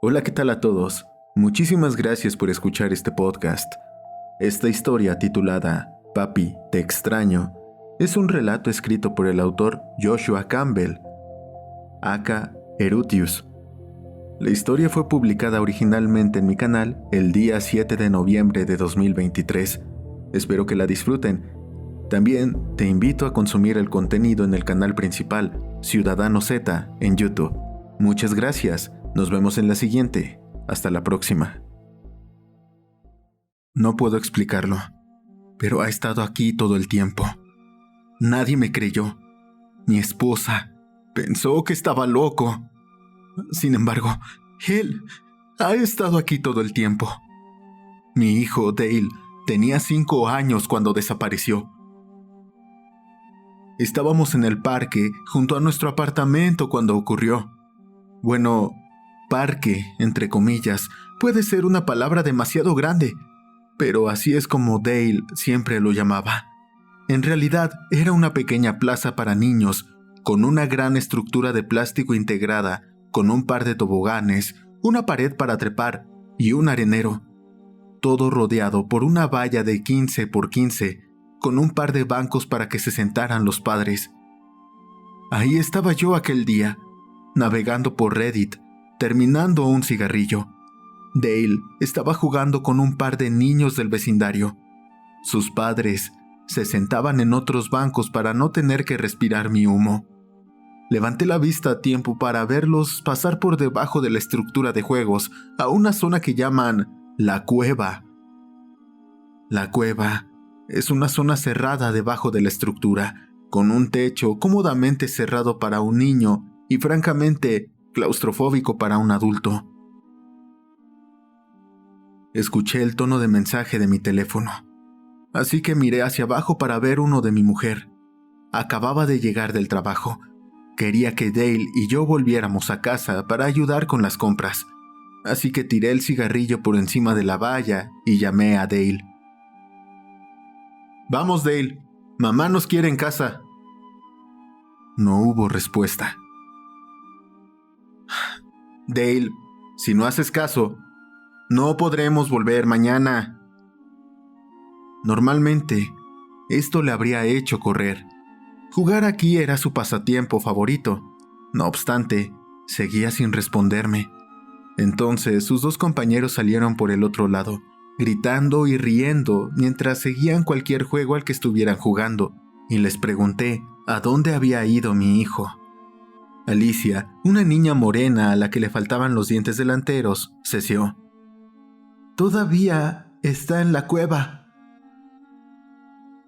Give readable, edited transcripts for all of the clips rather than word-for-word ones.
Hola, ¿qué tal a todos? Muchísimas gracias por escuchar este podcast. Esta historia titulada Papi, te extraño, es un relato escrito por el autor Joshua Campbell, aka Erutius. La historia fue publicada originalmente en mi canal el día 7 de noviembre de 2023. Espero que la disfruten. También te invito a consumir el contenido en el canal principal, Ciudadano Z, en YouTube. Muchas gracias. Nos vemos en la siguiente. Hasta la próxima. No puedo explicarlo, pero ha estado aquí todo el tiempo. Nadie me creyó. Mi esposa pensó que estaba loco. Sin embargo, él ha estado aquí todo el tiempo. Mi hijo, Dale, tenía 5 años cuando desapareció. Estábamos en el parque, junto a nuestro apartamento cuando ocurrió. Bueno, parque, entre comillas, puede ser una palabra demasiado grande, pero así es como Dale siempre lo llamaba. En realidad, era una pequeña plaza para niños, con una gran estructura de plástico integrada, con un par de toboganes, una pared para trepar y un arenero. Todo rodeado por una valla de 15 por 15, con un par de bancos para que se sentaran los padres. Ahí estaba yo aquel día, navegando por Reddit, terminando un cigarrillo. Dale estaba jugando con un par de niños del vecindario. Sus padres se sentaban en otros bancos para no tener que respirar mi humo. Levanté la vista a tiempo para verlos pasar por debajo de la estructura de juegos a una zona que llaman la cueva. La cueva es una zona cerrada debajo de la estructura, con un techo cómodamente cerrado para un niño y francamente claustrofóbico para un adulto. Escuché el tono de mensaje de mi teléfono, así que miré hacia abajo para ver uno de mi mujer. Acababa de llegar del trabajo. Quería que Dale y yo volviéramos a casa para ayudar con las compras, así que tiré el cigarrillo por encima de la valla y llamé a Dale. «Vamos, Dale, mamá nos quiere en casa». No hubo respuesta. «Dale, si no haces caso, no podremos volver mañana». Normalmente, esto le habría hecho correr. Jugar aquí era su pasatiempo favorito. No obstante, seguía sin responderme. Entonces sus 2 compañeros salieron por el otro lado, gritando y riendo mientras seguían cualquier juego al que estuvieran jugando, y les pregunté a dónde había ido mi hijo. Alicia, una niña morena a la que le faltaban los dientes delanteros, ceseó. «Todavía está en la cueva».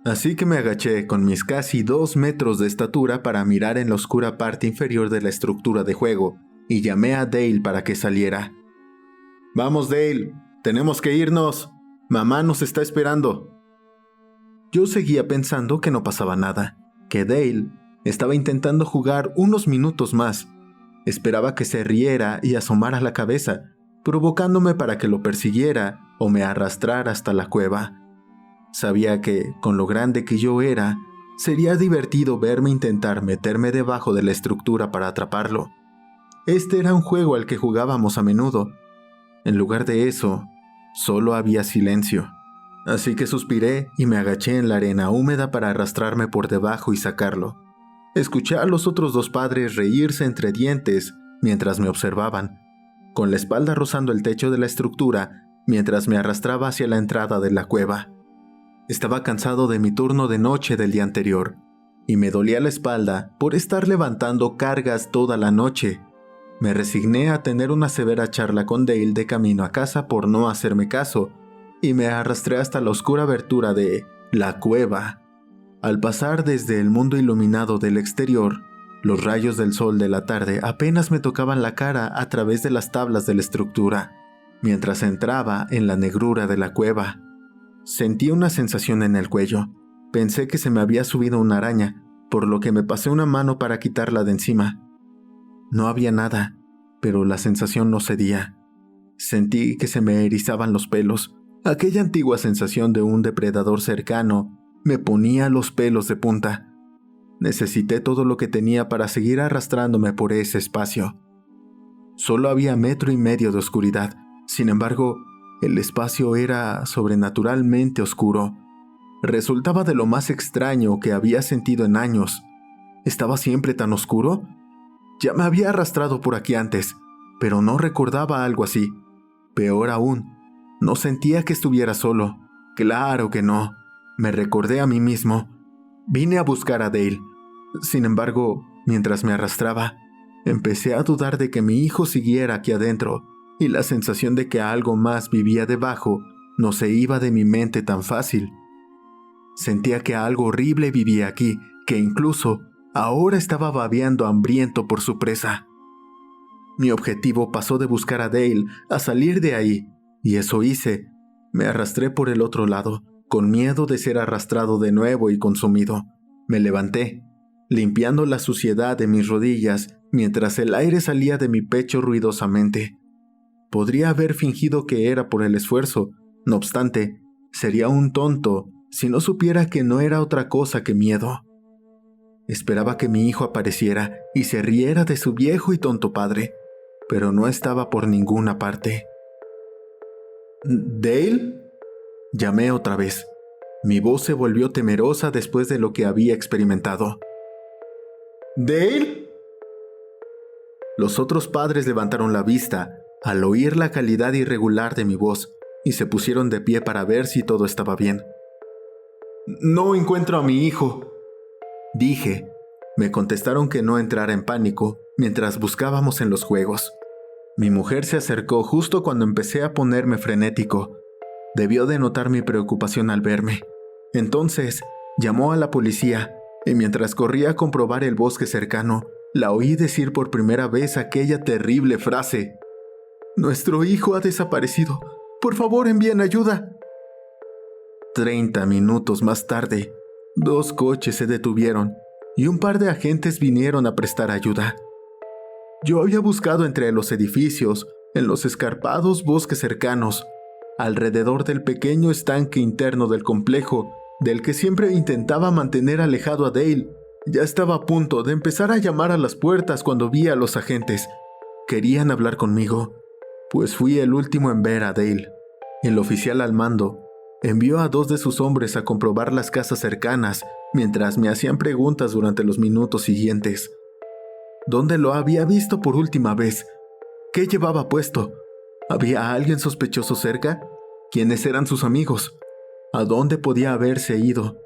Así que me agaché con mis casi 2 metros de estatura para mirar en la oscura parte inferior de la estructura de juego, y llamé a Dale para que saliera. «Vamos, Dale, tenemos que irnos. Mamá nos está esperando». Yo seguía pensando que no pasaba nada, que Dale estaba intentando jugar unos minutos más. Esperaba que se riera y asomara la cabeza, provocándome para que lo persiguiera o me arrastrara hasta la cueva. Sabía que, con lo grande que yo era, sería divertido verme intentar meterme debajo de la estructura para atraparlo. Este era un juego al que jugábamos a menudo. En lugar de eso, solo había silencio. Así que suspiré y me agaché en la arena húmeda para arrastrarme por debajo y sacarlo. Escuché a los otros 2 padres reírse entre dientes mientras me observaban, con la espalda rozando el techo de la estructura mientras me arrastraba hacia la entrada de la cueva. Estaba cansado de mi turno de noche del día anterior, y me dolía la espalda por estar levantando cargas toda la noche. Me resigné a tener una severa charla con Dale de camino a casa por no hacerme caso, y me arrastré hasta la oscura abertura de la cueva. Al pasar desde el mundo iluminado del exterior, los rayos del sol de la tarde apenas me tocaban la cara a través de las tablas de la estructura, mientras entraba en la negrura de la cueva. Sentí una sensación en el cuello. Pensé que se me había subido una araña, por lo que me pasé una mano para quitarla de encima. No había nada, pero la sensación no cedía. Sentí que se me erizaban los pelos. Aquella antigua sensación de un depredador cercano me ponía los pelos de punta. Necesité todo lo que tenía para seguir arrastrándome por ese espacio. Solo había 1,5 metros de oscuridad. Sin embargo, el espacio era sobrenaturalmente oscuro. Resultaba de lo más extraño que había sentido en años. ¿Estaba siempre tan oscuro? Ya me había arrastrado por aquí antes, pero no recordaba algo así. Peor aún, no sentía que estuviera solo. Claro que no. Me recordé a mí mismo. Vine a buscar a Dale. Sin embargo, mientras me arrastraba, empecé a dudar de que mi hijo siguiera aquí adentro, y la sensación de que algo más vivía debajo no se iba de mi mente tan fácil. Sentía que algo horrible vivía aquí, que incluso ahora estaba babeando hambriento por su presa. Mi objetivo pasó de buscar a Dale a salir de ahí, y eso hice. Me arrastré por el otro lado, con miedo de ser arrastrado de nuevo y consumido. Me levanté, limpiando la suciedad de mis rodillas mientras el aire salía de mi pecho ruidosamente. Podría haber fingido que era por el esfuerzo, no obstante, sería un tonto si no supiera que no era otra cosa que miedo. Esperaba que mi hijo apareciera y se riera de su viejo y tonto padre, pero no estaba por ninguna parte. ¿Dale? Llamé otra vez. Mi voz se volvió temerosa después de lo que había experimentado. ¿Dale? Los otros padres levantaron la vista al oír la calidad irregular de mi voz y se pusieron de pie para ver si todo estaba bien. No encuentro a mi hijo, dije. Me contestaron que no entrara en pánico mientras buscábamos en los juegos. Mi mujer se acercó justo cuando empecé a ponerme frenético. Debió de notar mi preocupación al verme. Entonces, llamó a la policía, y mientras corría a comprobar el bosque cercano, la oí decir por primera vez aquella terrible frase: «Nuestro hijo ha desaparecido. Por favor, envíen ayuda». 30 minutos más tarde, 2 coches se detuvieron y un par de agentes vinieron a prestar ayuda. Yo había buscado entre los edificios, en los escarpados bosques cercanos, alrededor del pequeño estanque interno del complejo, del que siempre intentaba mantener alejado a Dale. Ya estaba a punto de empezar a llamar a las puertas cuando vi a los agentes. Querían hablar conmigo, pues fui el último en ver a Dale. El oficial al mando envió a 2 de sus hombres a comprobar las casas cercanas mientras me hacían preguntas durante los minutos siguientes. ¿Dónde lo había visto por última vez? ¿Qué llevaba puesto? ¿Había alguien sospechoso cerca? ¿Quiénes eran sus amigos? ¿A dónde podía haberse ido?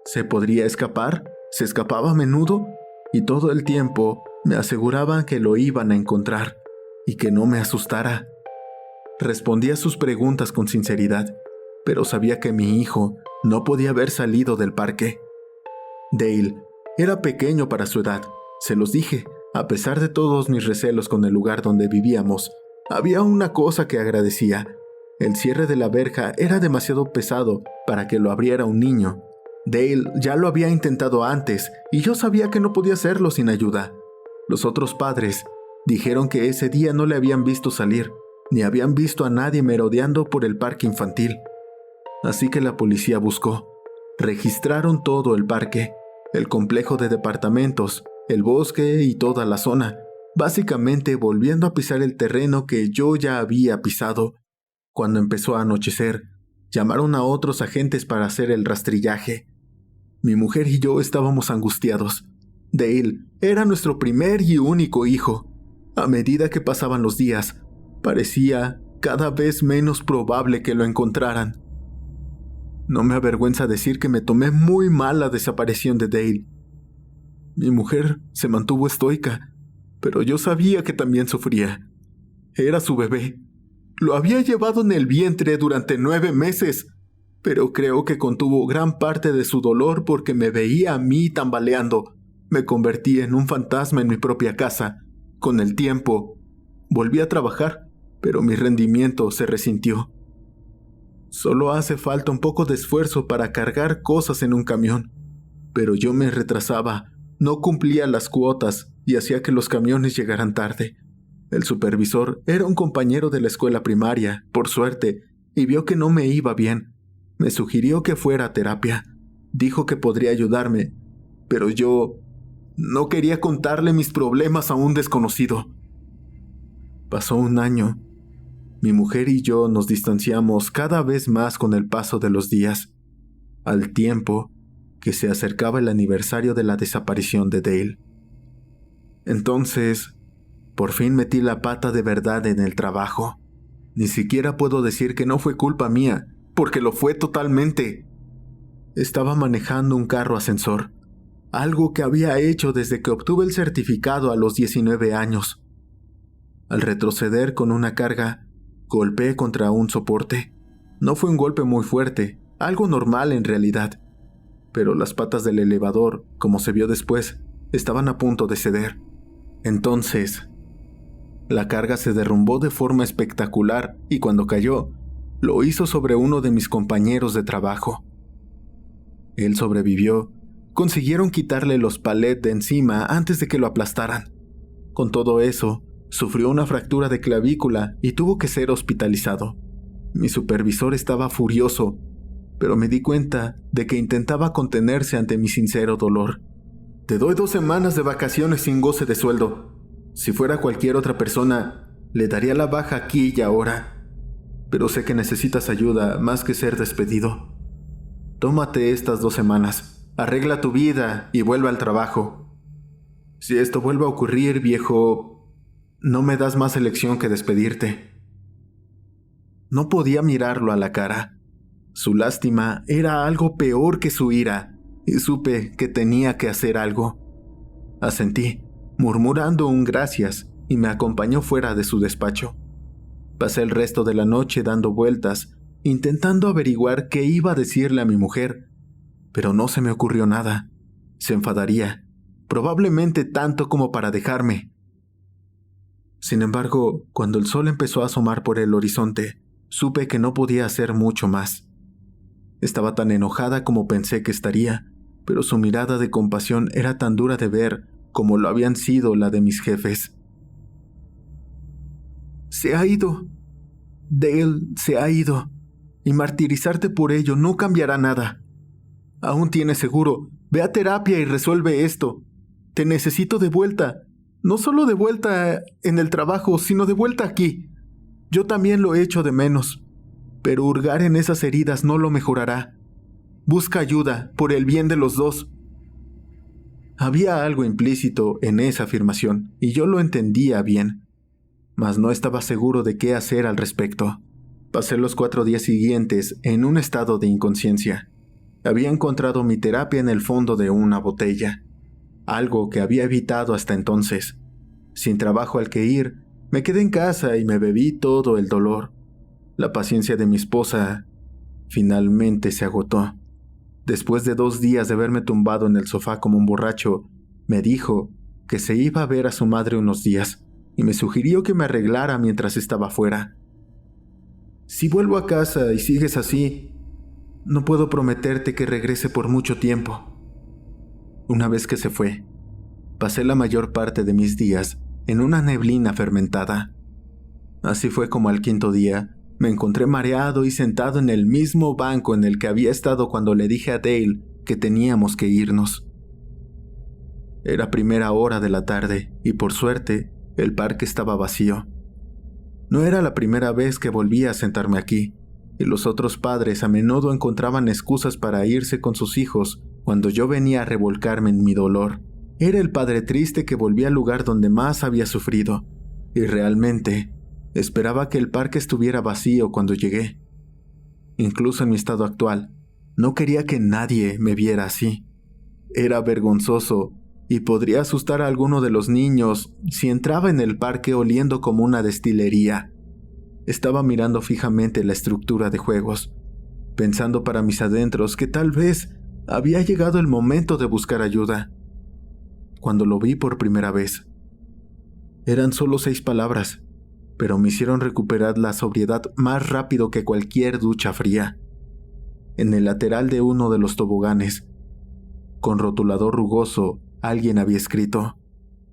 ¿Se podría escapar? ¿Se escapaba a menudo? Y todo el tiempo me aseguraban que lo iban a encontrar y que no me asustara. Respondía a sus preguntas con sinceridad, pero sabía que mi hijo no podía haber salido del parque. Dale era pequeño para su edad, se los dije. A pesar de todos mis recelos con el lugar donde vivíamos, había una cosa que agradecía. El cierre de la verja era demasiado pesado para que lo abriera un niño. Dale ya lo había intentado antes y yo sabía que no podía hacerlo sin ayuda. Los otros padres dijeron que ese día no le habían visto salir, ni habían visto a nadie merodeando por el parque infantil. Así que la policía buscó. Registraron todo el parque, el complejo de departamentos, el bosque y toda la zona, básicamente volviendo a pisar el terreno que yo ya había pisado. Cuando empezó a anochecer, llamaron a otros agentes para hacer el rastrillaje. Mi mujer y yo estábamos angustiados. Dale era nuestro primer y único hijo. A medida que pasaban los días, parecía cada vez menos probable que lo encontraran. No me avergüenza decir que me tomé muy mal la desaparición de Dale. Mi mujer se mantuvo estoica, pero yo sabía que también sufría. Era su bebé. Lo había llevado en el vientre durante 9 meses, pero creo que contuvo gran parte de su dolor porque me veía a mí tambaleando. Me convertí en un fantasma en mi propia casa. Con el tiempo, volví a trabajar, pero mi rendimiento se resintió. Solo hace falta un poco de esfuerzo para cargar cosas en un camión, pero yo me retrasaba, no cumplía las cuotas y hacía que los camiones llegaran tarde. El supervisor era un compañero de la escuela primaria, por suerte, y vio que no me iba bien. Me sugirió que fuera a terapia. Dijo que podría ayudarme, pero yo no quería contarle mis problemas a un desconocido. Pasó un año. Mi mujer y yo nos distanciamos cada vez más con el paso de los días, al tiempo que se acercaba el aniversario de la desaparición de Dale. Entonces, por fin metí la pata de verdad en el trabajo. Ni siquiera puedo decir que no fue culpa mía, porque lo fue totalmente. Estaba manejando un carro ascensor, algo que había hecho desde que obtuve el certificado a los 19 años. Al retroceder con una carga, golpeé contra un soporte. No fue un golpe muy fuerte, algo normal en realidad, pero las patas del elevador, como se vio después, estaban a punto de ceder. Entonces, la carga se derrumbó de forma espectacular y cuando cayó, lo hizo sobre uno de mis compañeros de trabajo. Él sobrevivió. Consiguieron quitarle los palets de encima antes de que lo aplastaran. Con todo eso, sufrió una fractura de clavícula y tuvo que ser hospitalizado. Mi supervisor estaba furioso, pero me di cuenta de que intentaba contenerse ante mi sincero dolor. Te doy 2 semanas de vacaciones sin goce de sueldo. Si fuera cualquier otra persona, le daría la baja aquí y ahora. Pero sé que necesitas ayuda más que ser despedido. Tómate estas 2 semanas, arregla tu vida y vuelve al trabajo. Si esto vuelve a ocurrir, viejo, no me das más elección que despedirte. No podía mirarlo a la cara. Su lástima era algo peor que su ira, y supe que tenía que hacer algo. Asentí, murmurando un gracias, y me acompañó fuera de su despacho. Pasé el resto de la noche dando vueltas, intentando averiguar qué iba a decirle a mi mujer, pero no se me ocurrió nada. Se enfadaría, probablemente tanto como para dejarme. Sin embargo, cuando el sol empezó a asomar por el horizonte, supe que no podía hacer mucho más. Estaba tan enojada como pensé que estaría, pero su mirada de compasión era tan dura de ver como lo habían sido la de mis jefes. Se ha ido. Dale se ha ido, y martirizarte por ello no cambiará nada. Aún tienes seguro. Ve a terapia y resuelve esto. Te necesito de vuelta. No solo de vuelta en el trabajo, sino de vuelta aquí. Yo también lo echo de menos, pero hurgar en esas heridas no lo mejorará. Busca ayuda, por el bien de los dos. Había algo implícito en esa afirmación, y yo lo entendía bien, mas no estaba seguro de qué hacer al respecto. Pasé los 4 días siguientes en un estado de inconsciencia. Había encontrado mi terapia en el fondo de una botella, algo que había evitado hasta entonces. Sin trabajo al que ir, me quedé en casa y me bebí todo el dolor. La paciencia de mi esposa finalmente se agotó. Después de 2 días de verme tumbado en el sofá como un borracho, me dijo que se iba a ver a su madre unos días y me sugirió que me arreglara mientras estaba fuera. Si vuelvo a casa y sigues así, no puedo prometerte que regrese por mucho tiempo. Una vez que se fue, pasé la mayor parte de mis días en una neblina fermentada. Así fue como al 5.º día me encontré mareado y sentado en el mismo banco en el que había estado cuando le dije a Dale que teníamos que irnos. Era 1:00 de la tarde y por suerte el parque estaba vacío. No era la primera vez que volvía a sentarme aquí, y los otros padres a menudo encontraban excusas para irse con sus hijos cuando yo venía a revolcarme en mi dolor. Era el padre triste que volvía al lugar donde más había sufrido, y realmente esperaba que el parque estuviera vacío cuando llegué. Incluso en mi estado actual, no quería que nadie me viera así. Era vergonzoso y podría asustar a alguno de los niños si entraba en el parque oliendo como una destilería. Estaba mirando fijamente la estructura de juegos, pensando para mis adentros que tal vez había llegado el momento de buscar ayuda. Cuando lo vi por primera vez, eran solo 6 palabras, pero me hicieron recuperar la sobriedad más rápido que cualquier ducha fría. En el lateral de uno de los toboganes, con rotulador rugoso, alguien había escrito: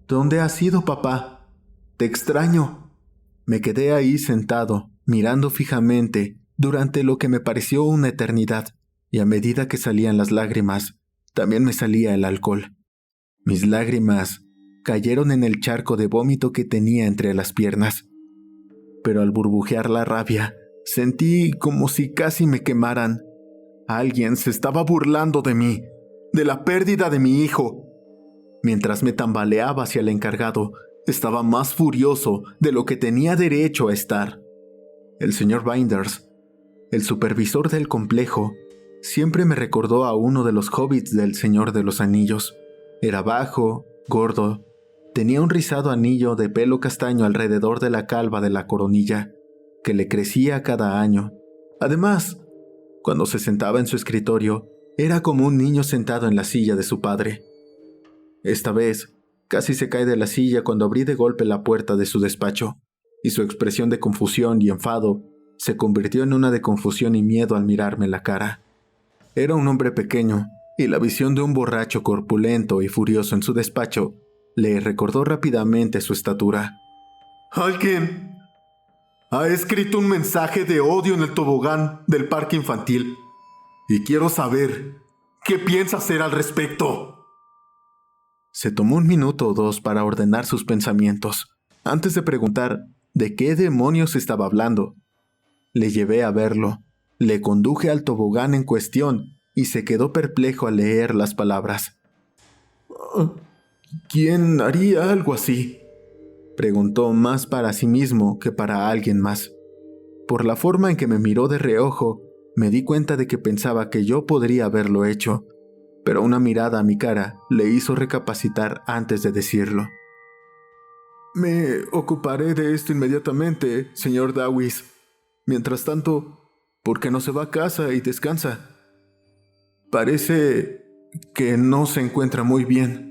¿Dónde has ido, papá? Te extraño. Me quedé ahí sentado, mirando fijamente, durante lo que me pareció una eternidad, y a medida que salían las lágrimas, también me salía el alcohol. Mis lágrimas cayeron en el charco de vómito que tenía entre las piernas. pero al burbujear la rabia, sentí como si casi me quemaran. Alguien se estaba burlando de mí, de la pérdida de mi hijo. Mientras me tambaleaba hacia el encargado, estaba más furioso de lo que tenía derecho a estar. El señor Binders, el supervisor del complejo, siempre me recordó a uno de los hobbits del Señor de los Anillos. Era bajo, gordo, tenía un rizado anillo de pelo castaño alrededor de la calva de la coronilla, que le crecía cada año. Además, cuando se sentaba en su escritorio, era como un niño sentado en la silla de su padre. Esta vez, casi se cae de la silla cuando abrí de golpe la puerta de su despacho, y su expresión de confusión y enfado se convirtió en una de confusión y miedo al mirarme la cara. Era un hombre pequeño, y la visión de un borracho corpulento y furioso en su despacho le recordó rápidamente su estatura. «Alguien ha escrito un mensaje de odio en el tobogán del parque infantil, y quiero saber qué piensa hacer al respecto». Se tomó un minuto o dos para ordenar sus pensamientos, antes de preguntar de qué demonios estaba hablando. Le llevé a verlo, le conduje al tobogán en cuestión y se quedó perplejo al leer las palabras. «¿Quién haría algo así?», preguntó más para sí mismo que para alguien más. Por la forma en que me miró de reojo, me di cuenta de que pensaba que yo podría haberlo hecho, pero una mirada a mi cara le hizo recapacitar antes de decirlo. «Me ocuparé de esto inmediatamente, señor Dawes. Mientras tanto, ¿por qué no se va a casa y descansa? Parece que no se encuentra muy bien».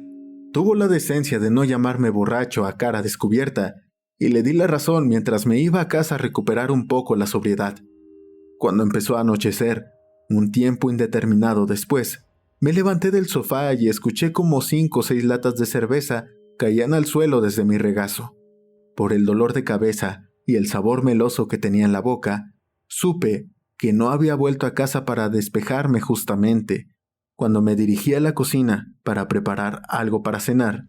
Tuvo la decencia de no llamarme borracho a cara descubierta, y le di la razón mientras me iba a casa a recuperar un poco la sobriedad. Cuando empezó a anochecer, un tiempo indeterminado después, me levanté del sofá y escuché como 5 o 6 latas de cerveza caían al suelo desde mi regazo. Por el dolor de cabeza y el sabor meloso que tenía en la boca, supe que no había vuelto a casa para despejarme justamente. Cuando me dirigí a la cocina para preparar algo para cenar,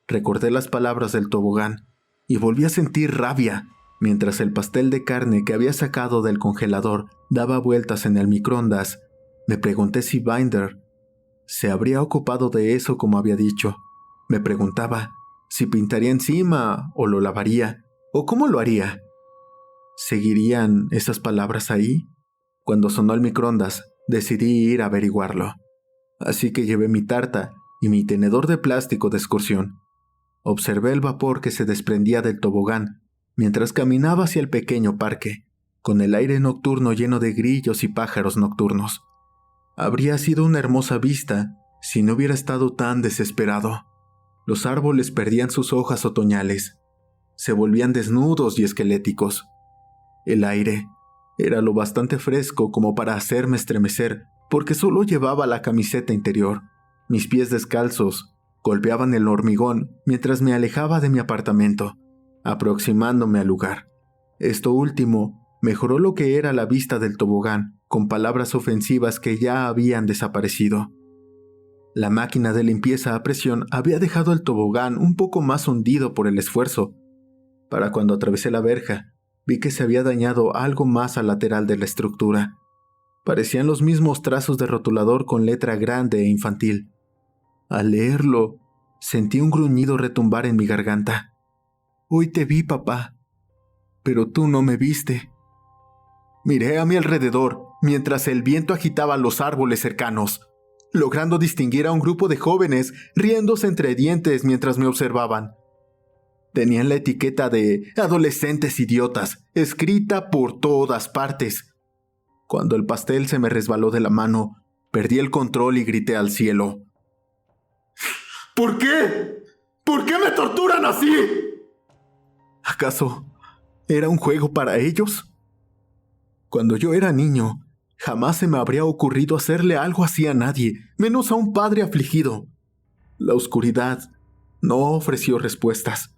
recordé las palabras del tobogán y volví a sentir rabia mientras el pastel de carne que había sacado del congelador daba vueltas en el microondas. Me pregunté si Binder se habría ocupado de eso como había dicho. Me preguntaba si pintaría encima o lo lavaría o cómo lo haría. ¿Seguirían esas palabras ahí? Cuando sonó el microondas, decidí ir a averiguarlo. Así que llevé mi tarta y mi tenedor de plástico de excursión. Observé el vapor que se desprendía del tobogán mientras caminaba hacia el pequeño parque, con el aire nocturno lleno de grillos y pájaros nocturnos. Habría sido una hermosa vista si no hubiera estado tan desesperado. Los árboles perdían sus hojas otoñales, se volvían desnudos y esqueléticos. El aire era lo bastante fresco como para hacerme estremecer, porque solo llevaba la camiseta interior. Mis pies descalzos golpeaban el hormigón mientras me alejaba de mi apartamento, aproximándome al lugar. Esto último mejoró lo que era la vista del tobogán, con palabras ofensivas que ya habían desaparecido. La máquina de limpieza a presión había dejado el tobogán un poco más hundido por el esfuerzo. Para cuando atravesé la verja, vi que se había dañado algo más al lateral de la estructura. Parecían los mismos trazos de rotulador con letra grande e infantil. Al leerlo, sentí un gruñido retumbar en mi garganta. «Hoy te vi, papá, pero tú no me viste». Miré a mi alrededor mientras el viento agitaba los árboles cercanos, logrando distinguir a un grupo de jóvenes riéndose entre dientes mientras me observaban. Tenían la etiqueta de «adolescentes idiotas» escrita por todas partes. Cuando el pastel se me resbaló de la mano, perdí el control y grité al cielo. «¿Por qué? ¿Por qué me torturan así? ¿Acaso era un juego para ellos? Cuando yo era niño, jamás se me habría ocurrido hacerle algo así a nadie, menos a un padre afligido. La oscuridad no ofreció respuestas,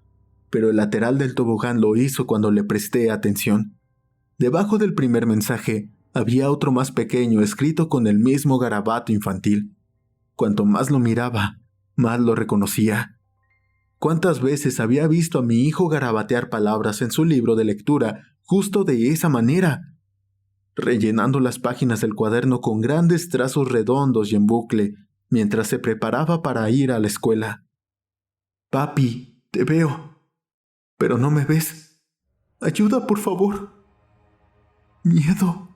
pero el lateral del tobogán lo hizo cuando le presté atención. Debajo del primer mensaje había otro más pequeño escrito con el mismo garabato infantil. Cuanto más lo miraba, más lo reconocía. ¿Cuántas veces había visto a mi hijo garabatear palabras en su libro de lectura justo de esa manera, rellenando las páginas del cuaderno con grandes trazos redondos y en bucle, mientras se preparaba para ir a la escuela. «Papi, te veo, pero no me ves. Ayuda, por favor. Miedo.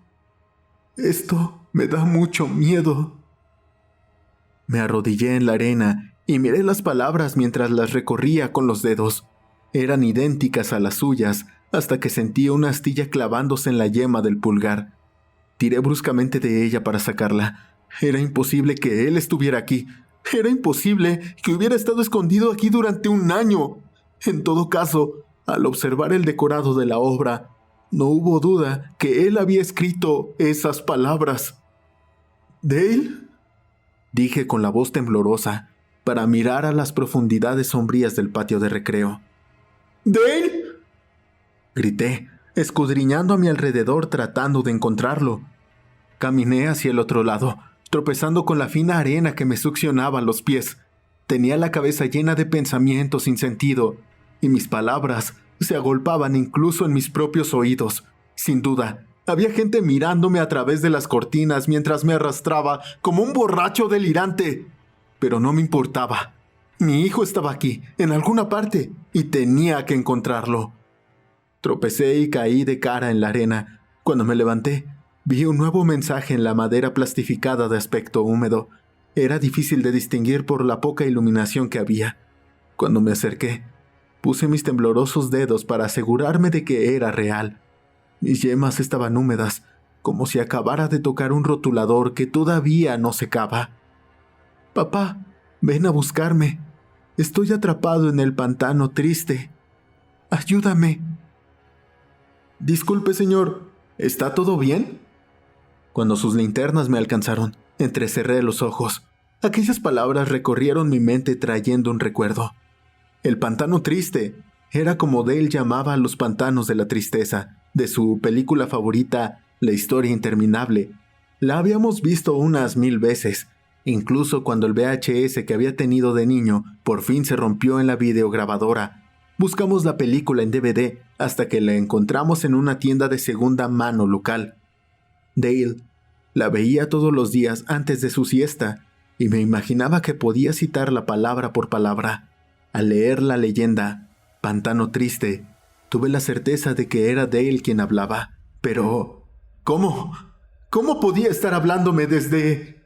Esto me da mucho miedo». Me arrodillé en la arena y miré las palabras mientras las recorría con los dedos. Eran idénticas a las suyas, hasta que sentí una astilla clavándose en la yema del pulgar. Tiré bruscamente de ella para sacarla. Era imposible que él estuviera aquí. Era imposible que hubiera estado escondido aquí durante un año. En todo caso, al observar el decorado de la obra, no hubo duda que él había escrito esas palabras. «¿Dale?», dije con la voz temblorosa, para mirar a las profundidades sombrías del patio de recreo. «¿Dale?», grité, escudriñando a mi alrededor tratando de encontrarlo. Caminé hacia el otro lado, tropezando con la fina arena que me succionaba los pies. Tenía la cabeza llena de pensamientos sin sentido, y mis palabras se agolpaban incluso en mis propios oídos. Sin duda, había gente mirándome a través de las cortinas mientras me arrastraba como un borracho delirante. Pero no me importaba. Mi hijo estaba aquí, en alguna parte, y tenía que encontrarlo. Tropecé y caí de cara en la arena. Cuando me levanté, vi un nuevo mensaje en la madera plastificada de aspecto húmedo. Era difícil de distinguir por la poca iluminación que había. Cuando me acerqué, puse mis temblorosos dedos para asegurarme de que era real. Mis yemas estaban húmedas, como si acabara de tocar un rotulador que todavía no secaba. «Papá, ven a buscarme. Estoy atrapado en el pantano triste. Ayúdame». «Disculpe, señor, ¿está todo bien?». Cuando sus linternas me alcanzaron, entrecerré los ojos. Aquellas palabras recorrieron mi mente trayendo un recuerdo. El pantano triste era como Dale llamaba a los pantanos de la tristeza, de su película favorita, La historia interminable. La habíamos visto unas 1000 veces, incluso cuando el VHS que había tenido de niño por fin se rompió en la videograbadora. Buscamos la película en DVD hasta que la encontramos en una tienda de segunda mano local. Dale la veía todos los días antes de su siesta, y me imaginaba que podía citarla palabra por palabra. Al leer la leyenda, Pantano Triste, tuve la certeza de que era Dale quien hablaba. Pero, ¿cómo? ¿Cómo podía estar hablándome desde...?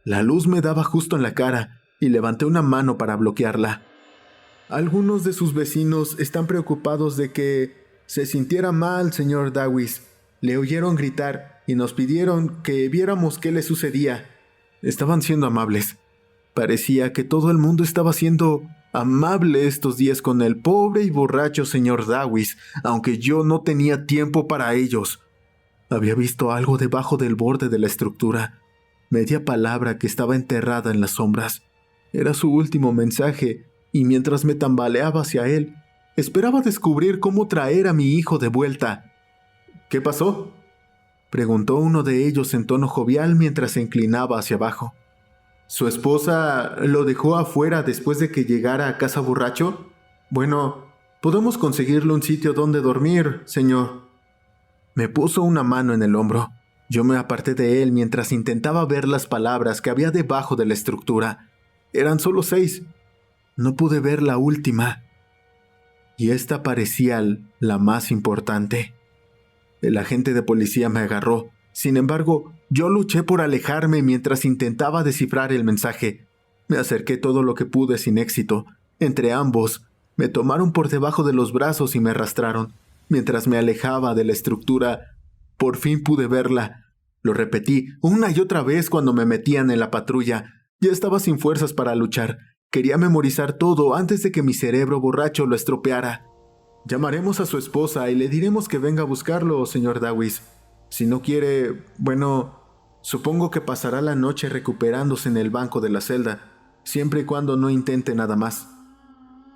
La luz me daba justo en la cara, y levanté una mano para bloquearla. «Algunos de sus vecinos están preocupados de que se sintiera mal, señor Dawes. Le oyeron gritar y nos pidieron que viéramos qué le sucedía». Estaban siendo amables. Parecía que todo el mundo estaba siendo amable estos días con el pobre y borracho señor Dawes, aunque yo no tenía tiempo para ellos. Había visto algo debajo del borde de la estructura, media palabra que estaba enterrada en las sombras. Era su último mensaje, y mientras me tambaleaba hacia él, esperaba descubrir cómo traer a mi hijo de vuelta. «¿Qué pasó?», preguntó uno de ellos en tono jovial mientras se inclinaba hacia abajo. «¿Su esposa lo dejó afuera después de que llegara a casa borracho? Bueno, podemos conseguirle un sitio donde dormir, señor». Me puso una mano en el hombro. Yo me aparté de él mientras intentaba ver las palabras que había debajo de la estructura. Eran solo 6. No pude ver la última. Y esta parecía la más importante. El agente de policía me agarró. Sin embargo, yo luché por alejarme mientras intentaba descifrar el mensaje. Me acerqué todo lo que pude sin éxito. Entre ambos, me tomaron por debajo de los brazos y me arrastraron. Mientras me alejaba de la estructura, por fin pude verla. Lo repetí una y otra vez cuando me metían en la patrulla. Ya estaba sin fuerzas para luchar. Quería memorizar todo antes de que mi cerebro borracho lo estropeara. «Llamaremos a su esposa y le diremos que venga a buscarlo, señor Dawes. Si no quiere, bueno, supongo que pasará la noche recuperándose en el banco de la celda, siempre y cuando no intente nada más».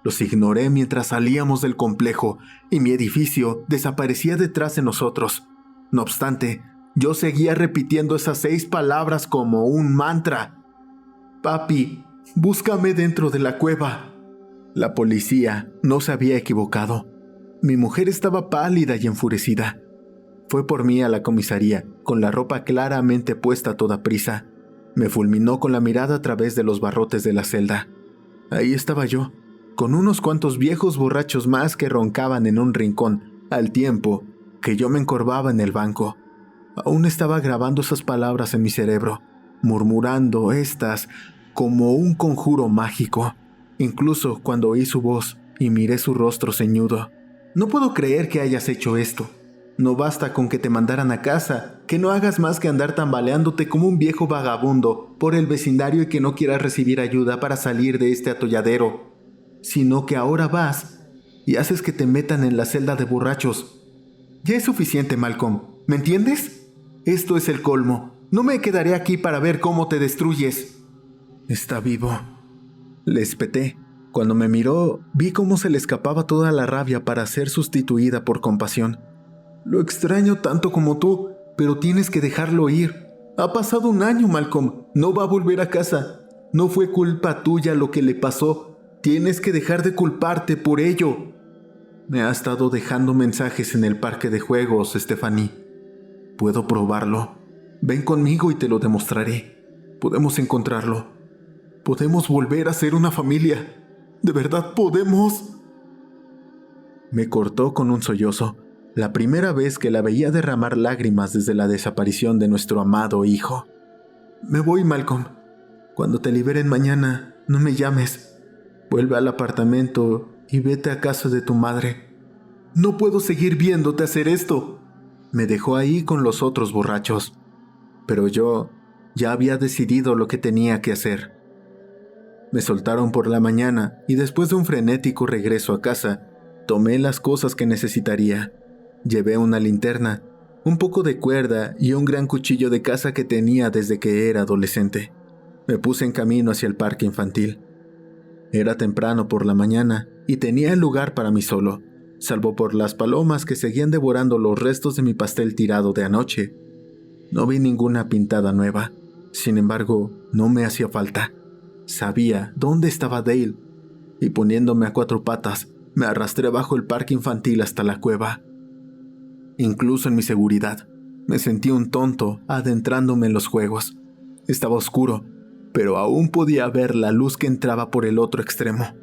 Los ignoré mientras salíamos del complejo y mi edificio desaparecía detrás de nosotros. No obstante, yo seguía repitiendo esas 6 palabras como un mantra. «Papi, búscame dentro de la cueva». La policía no se había equivocado. Mi mujer estaba pálida y enfurecida. Fue por mí a la comisaría, con la ropa claramente puesta a toda prisa. Me fulminó con la mirada a través de los barrotes de la celda. Ahí estaba yo, con unos cuantos viejos borrachos más que roncaban en un rincón, al tiempo que yo me encorvaba en el banco. Aún estaba grabando esas palabras en mi cerebro, murmurando estas como un conjuro mágico, incluso cuando oí su voz y miré su rostro ceñudo. No puedo creer que hayas hecho esto. No basta con que te mandaran a casa, que no hagas más que andar tambaleándote como un viejo vagabundo por el vecindario y que no quieras recibir ayuda para salir de este atolladero, sino que ahora vas y haces que te metan en la celda de borrachos. Ya es suficiente, Malcolm, ¿me entiendes? Esto es el colmo. No me quedaré aquí para ver cómo te destruyes. Está vivo, le espeté. Cuando me miró, vi cómo se le escapaba toda la rabia para ser sustituida por compasión. Lo extraño tanto como tú, pero tienes que dejarlo ir. Ha pasado un año, Malcolm. No va a volver a casa. No fue culpa tuya lo que le pasó. Tienes que dejar de culparte por ello. Me ha estado dejando mensajes en el parque de juegos, Stephanie. Puedo probarlo. Ven conmigo y te lo demostraré. Podemos encontrarlo. Podemos volver a ser una familia. ¿De verdad podemos? Me cortó con un sollozo, la primera vez que la veía derramar lágrimas desde la desaparición de nuestro amado hijo. Me voy, Malcolm. Cuando te liberen mañana, no me llames. Vuelve al apartamento y vete a casa de tu madre. No puedo seguir viéndote hacer esto. Me dejó ahí con los otros borrachos. Pero yo ya había decidido lo que tenía que hacer. Me soltaron por la mañana y después de un frenético regreso a casa, tomé las cosas que necesitaría. Llevé una linterna, un poco de cuerda y un gran cuchillo de caza que tenía desde que era adolescente. Me puse en camino hacia el parque infantil. Era temprano por la mañana y tenía el lugar para mí solo, salvo por las palomas que seguían devorando los restos de mi pastel tirado de anoche. No vi ninguna pintada nueva. Sin embargo, no me hacía falta. Sabía dónde estaba Dale, y poniéndome a cuatro patas, me arrastré bajo el parque infantil hasta la cueva. Incluso en mi seguridad, me sentí un tonto adentrándome en los juegos. Estaba oscuro, pero aún podía ver la luz que entraba por el otro extremo.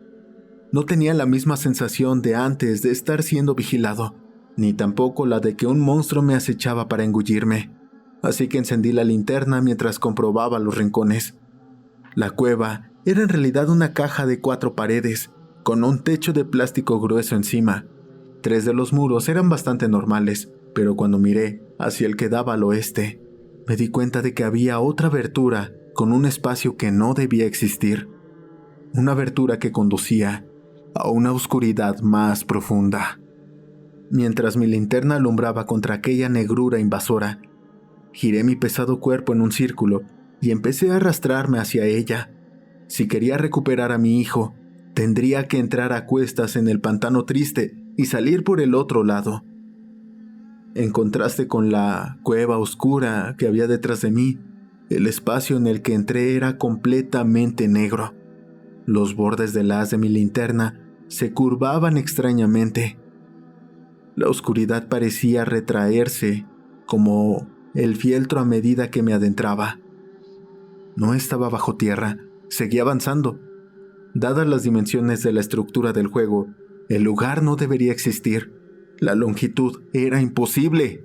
No tenía la misma sensación de antes de estar siendo vigilado, ni tampoco la de que un monstruo me acechaba para engullirme. Así que encendí la linterna mientras comprobaba los rincones. La cueva era en realidad una caja de 4 paredes, con un techo de plástico grueso encima. 3 de los muros eran bastante normales, pero cuando miré hacia el que daba al oeste, me di cuenta de que había otra abertura con un espacio que no debía existir. Una abertura que conducía a una oscuridad más profunda. Mientras mi linterna alumbraba contra aquella negrura invasora, giré mi pesado cuerpo en un círculo y empecé a arrastrarme hacia ella. Si quería recuperar a mi hijo, tendría que entrar a cuestas en el pantano triste y salir por el otro lado. En contraste con la cueva oscura que había detrás de mí, el espacio en el que entré era completamente negro. Los bordes del haz de mi linterna se curvaban extrañamente. La oscuridad parecía retraerse como el fieltro a medida que me adentraba. No estaba bajo tierra, seguía avanzando. Dadas las dimensiones de la estructura del juego, el lugar no debería existir. La longitud era imposible.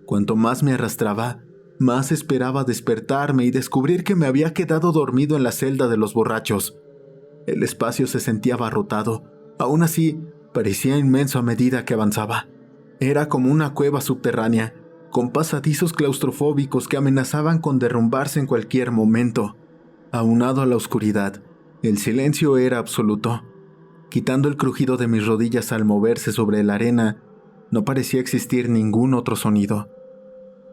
Cuanto más me arrastraba, más esperaba despertarme y descubrir que me había quedado dormido en la celda de los borrachos. El espacio se sentía abarrotado. Aún así, parecía inmenso a medida que avanzaba. Era como una cueva subterránea, con pasadizos claustrofóbicos que amenazaban con derrumbarse en cualquier momento. Aunado a la oscuridad, el silencio era absoluto. Quitando el crujido de mis rodillas al moverse sobre la arena, no parecía existir ningún otro sonido.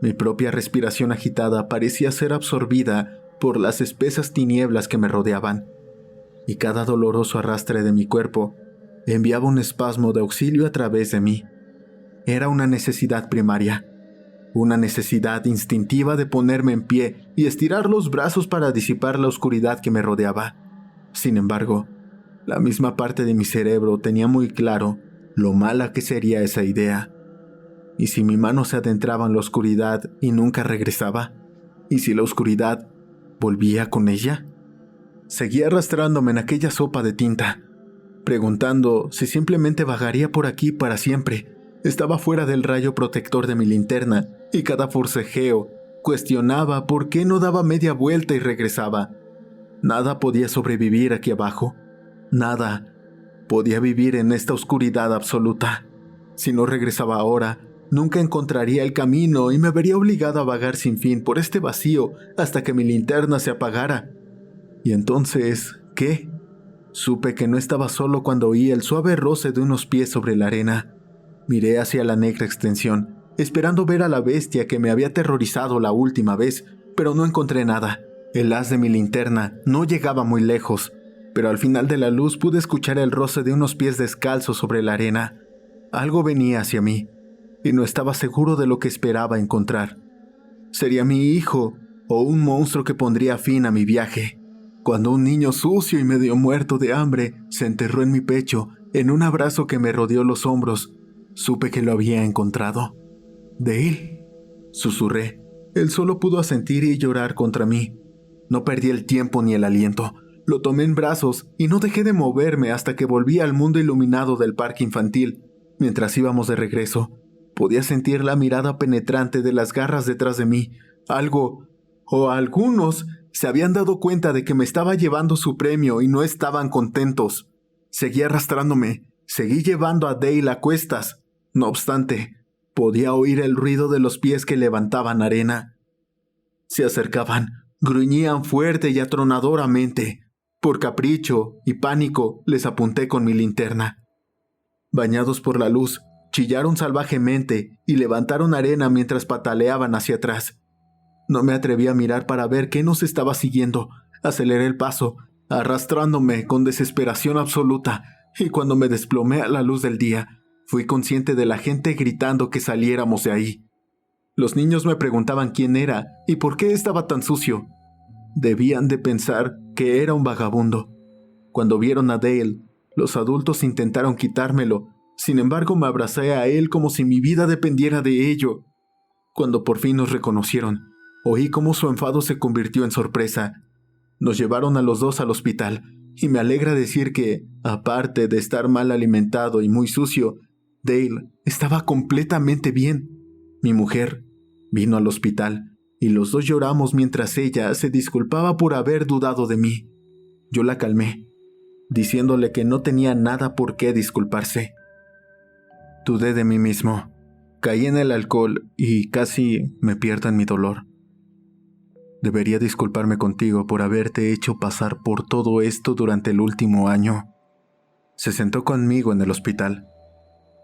Mi propia respiración agitada parecía ser absorbida por las espesas tinieblas que me rodeaban, y cada doloroso arrastre de mi cuerpo enviaba un espasmo de auxilio a través de mí. Era una necesidad primaria, una necesidad instintiva de ponerme en pie y estirar los brazos para disipar la oscuridad que me rodeaba. Sin embargo, la misma parte de mi cerebro tenía muy claro lo mala que sería esa idea. ¿Y si mi mano se adentraba en la oscuridad y nunca regresaba? ¿Y si la oscuridad volvía con ella? Seguía arrastrándome en aquella sopa de tinta, preguntando si simplemente vagaría por aquí para siempre. Estaba fuera del rayo protector de mi linterna y cada forcejeo cuestionaba por qué no daba media vuelta y regresaba. Nada podía sobrevivir aquí abajo. Nada podía vivir en esta oscuridad absoluta. Si no regresaba ahora, nunca encontraría el camino y me vería obligado a vagar sin fin por este vacío hasta que mi linterna se apagara. ¿Y entonces qué? Supe que no estaba solo cuando oí el suave roce de unos pies sobre la arena. Miré hacia la negra extensión, esperando ver a la bestia que me había aterrorizado la última vez, pero no encontré nada. El haz de mi linterna no llegaba muy lejos, pero al final de la luz pude escuchar el roce de unos pies descalzos sobre la arena. Algo venía hacia mí, y no estaba seguro de lo que esperaba encontrar. ¿Sería mi hijo o un monstruo que pondría fin a mi viaje? Cuando un niño sucio y medio muerto de hambre se enterró en mi pecho, en un abrazo que me rodeó los hombros, supe que lo había encontrado. «Dale», susurré. Él solo pudo asentir y llorar contra mí. No perdí el tiempo ni el aliento. Lo tomé en brazos y no dejé de moverme hasta que volví al mundo iluminado del parque infantil. Mientras íbamos de regreso, podía sentir la mirada penetrante de las garras detrás de mí. Algo, o algunos, se habían dado cuenta de que me estaba llevando su premio y no estaban contentos. Seguí arrastrándome, seguí llevando a Dale a cuestas. No obstante, podía oír el ruido de los pies que levantaban arena. Se acercaban, gruñían fuerte y atronadoramente. Por capricho y pánico les apunté con mi linterna. Bañados por la luz, chillaron salvajemente y levantaron arena mientras pataleaban hacia atrás. No me atreví a mirar para ver qué nos estaba siguiendo. Aceleré el paso, arrastrándome con desesperación absoluta, y cuando me desplomé a la luz del día, fui consciente de la gente gritando que saliéramos de ahí. Los niños me preguntaban quién era y por qué estaba tan sucio. Debían de pensar que era un vagabundo. Cuando vieron a Dale, los adultos intentaron quitármelo. Sin embargo, me abracé a él como si mi vida dependiera de ello. Cuando por fin nos reconocieron, oí cómo su enfado se convirtió en sorpresa. Nos llevaron a los dos al hospital, y me alegra decir que, aparte de estar mal alimentado y muy sucio, Dale estaba completamente bien. Mi mujer vino al hospital, y los dos lloramos mientras ella se disculpaba por haber dudado de mí. Yo la calmé, diciéndole que no tenía nada por qué disculparse. Dudé de mí mismo. Caí en el alcohol y casi me pierdo en mi dolor. Debería disculparme contigo por haberte hecho pasar por todo esto durante el último año. Se sentó conmigo en el hospital.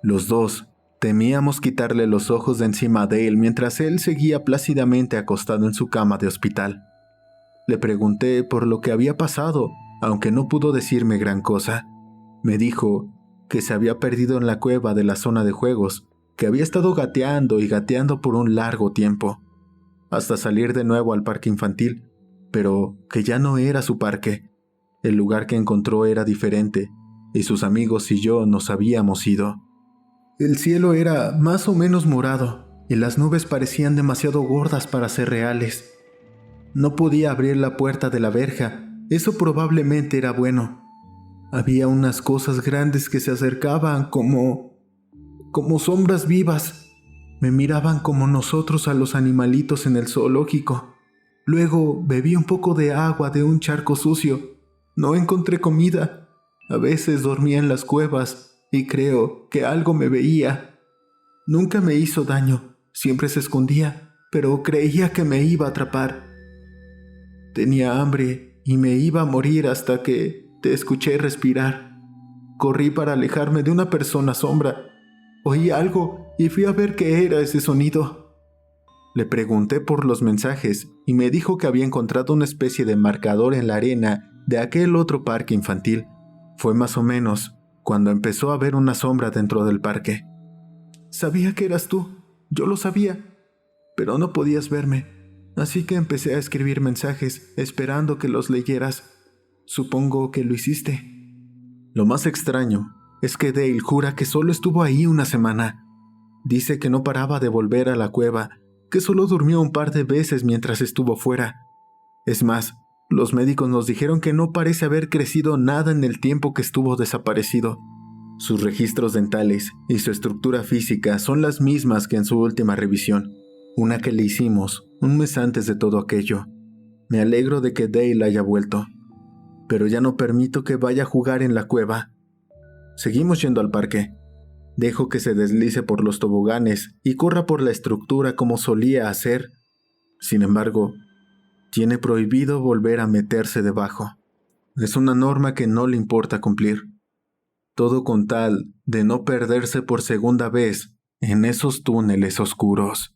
Los dos temíamos quitarle los ojos de encima de él mientras él seguía plácidamente acostado en su cama de hospital. Le pregunté por lo que había pasado, aunque no pudo decirme gran cosa. Me dijo que se había perdido en la cueva de la zona de juegos, que había estado gateando y gateando por un largo tiempo, hasta salir de nuevo al parque infantil, pero que ya no era su parque. El lugar que encontró era diferente, y sus amigos y yo nos habíamos ido. El cielo era más o menos morado, y las nubes parecían demasiado gordas para ser reales. No podía abrir la puerta de la verja, eso probablemente era bueno. Había unas cosas grandes que se acercaban como sombras vivas. Me miraban como nosotros a los animalitos en el zoológico. Luego bebí un poco de agua de un charco sucio. No encontré comida. A veces dormía en las cuevas y creo que algo me veía. Nunca me hizo daño, siempre se escondía, pero creía que me iba a atrapar. Tenía hambre y me iba a morir hasta que te escuché respirar. Corrí para alejarme de una persona sombra. Oí algo y fui a ver qué era ese sonido. Le pregunté por los mensajes y me dijo que había encontrado una especie de marcador en la arena de aquel otro parque infantil. Fue más o menos cuando empezó a ver una sombra dentro del parque. Sabía que eras tú, yo lo sabía, pero no podías verme, así que empecé a escribir mensajes esperando que los leyeras. Supongo que lo hiciste. Lo más extraño Es que Dale jura que solo estuvo ahí una semana. Dice que no paraba de volver a la cueva, que solo durmió un par de veces mientras estuvo fuera. Es más, los médicos nos dijeron que no parece haber crecido nada en el tiempo que estuvo desaparecido. Sus registros dentales y su estructura física son las mismas que en su última revisión, una que le hicimos un mes antes de todo aquello. Me alegro de que Dale haya vuelto, pero ya no permito que vaya a jugar en la cueva. Seguimos yendo al parque. Dejo que se deslice por los toboganes y corra por la estructura como solía hacer. Sin embargo, tiene prohibido volver a meterse debajo. Es una norma que no le importa cumplir. Todo con tal de no perderse por segunda vez en esos túneles oscuros.